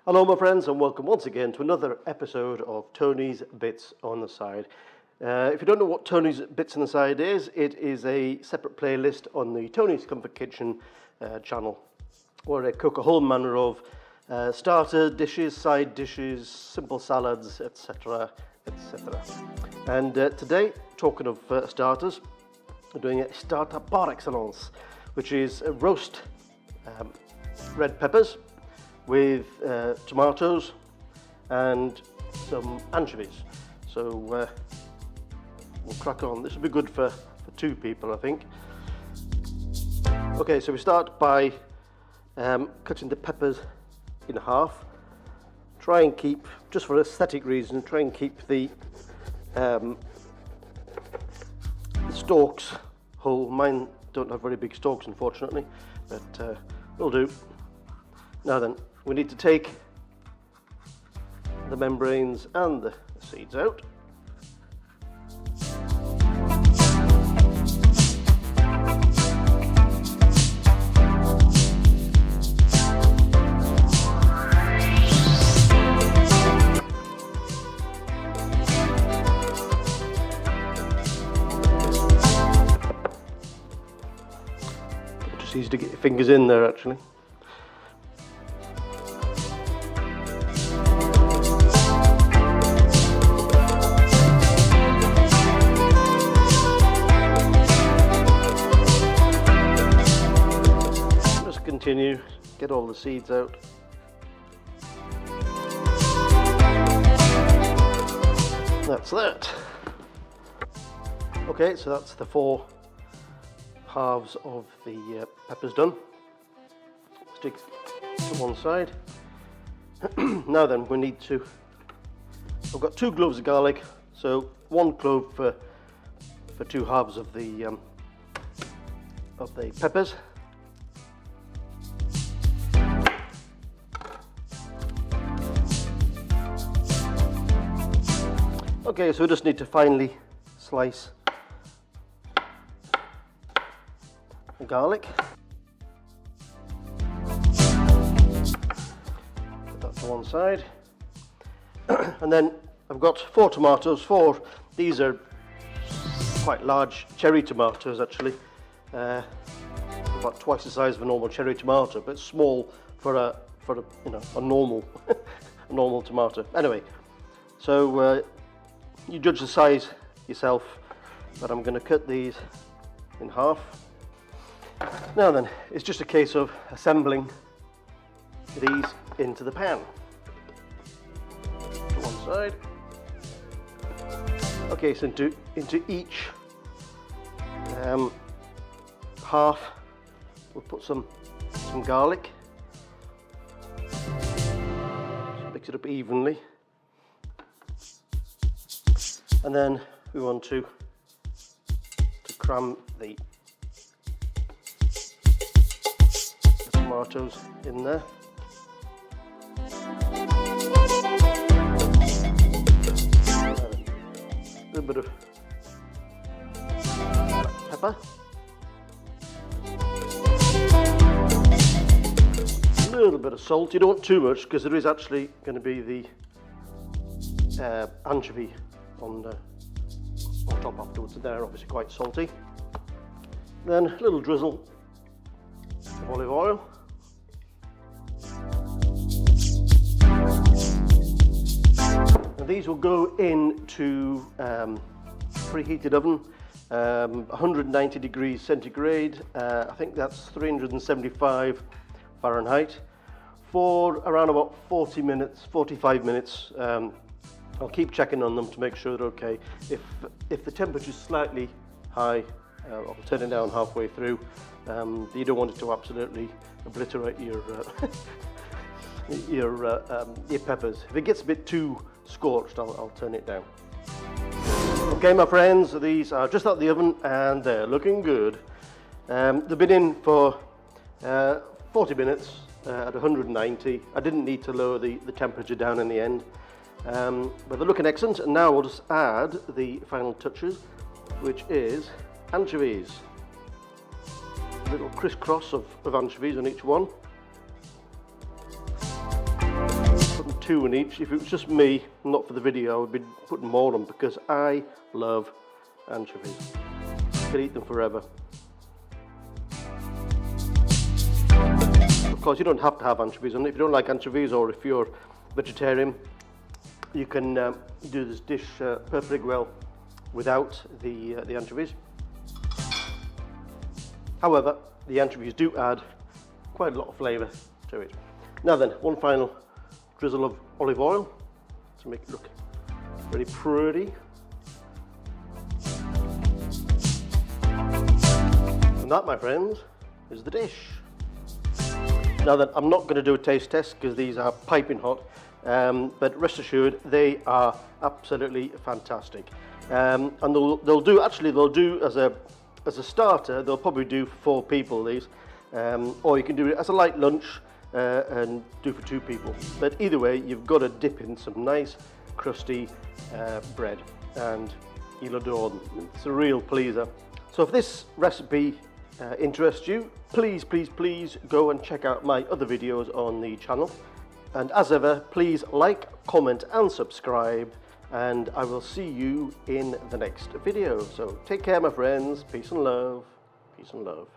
Hello my friends, and welcome once again to another episode of Tony's Bits on the Side. If you don't know what Tony's Bits on the Side is, it is a separate playlist on the Tony's Comfort Kitchen channel, where I cook a whole manner of starter dishes, side dishes, simple salads, etc, etc. And today, talking of starters, we're doing a starter par excellence, which is roast red peppers with tomatoes and some anchovies. So we'll crack on. This will be good for two people, I think. Okay, so we start by cutting the peppers in half. Try and keep, just for aesthetic reasons, try and keep the stalks whole. Mine don't have very big stalks, unfortunately, but will do. Now then, we need to take the membranes and the seeds out. Just easy to get your fingers in there, actually. Continue, get all the seeds out. That's that. Okay, so that's the 4 halves of the peppers done. Stick to one side. Now then, we need to, I've got 2 cloves of garlic, so 1 clove for 2 halves of the peppers. Okay, so we just need to finely slice the garlic. Put that to one side. And then I've got 4 tomatoes. These are quite large cherry tomatoes, actually. About twice the size of a normal cherry tomato, but small for a normal a normal tomato. Anyway, so you judge the size yourself, but I'm going to cut these in half. Now then, it's just a case of assembling these into the pan. To one side. Okay, so into each half we'll put some garlic. Just mix it up evenly. And then we want to cram the tomatoes in there. A little bit of pepper. A little bit of salt. You don't want too much because there is actually going to be the anchovy on top afterwards. They're obviously quite salty. Then a little drizzle of olive oil. And these will go into preheated oven, 190 degrees centigrade. I think that's 375 Fahrenheit for around about 40 minutes, 45 minutes. I'll keep checking on them to make sure they're okay. If the temperature's slightly high, I'll turn it down halfway through. You don't want it to absolutely obliterate your peppers. If it gets a bit too scorched, I'll turn it down. Okay, my friends, these are just out of the oven and they're looking good. They've been in for 40 minutes at 190. I didn't need to lower the temperature down in the end. But they're looking excellent, and now we'll just add the final touches, which is anchovies. A little crisscross of anchovies on each one. 2 in each. If it was just me, not for the video, I would be putting more on because I love anchovies. I could eat them forever. Of course, you don't have to have anchovies on it. If you don't like anchovies, or if you're vegetarian, you can do this dish perfectly well without the anchovies. However, the anchovies do add quite a lot of flavour to it. Now then, one final drizzle of olive oil to make it look very pretty. And that, my friends, is the dish. Now then, I'm not going to do a taste test because these are piping hot, but rest assured they are absolutely fantastic. And they'll do as a starter. They'll probably do for 4 people these, or you can do it as a light lunch and do for 2 people. But either way, you've got to dip in some nice crusty bread, and you'll adore them. It's a real pleaser. So if this recipe interests you, please go and check out my other videos on the channel. And as ever, please like, comment and subscribe, and I will see you in the next video. So take care, my friends. Peace and love. Peace and love.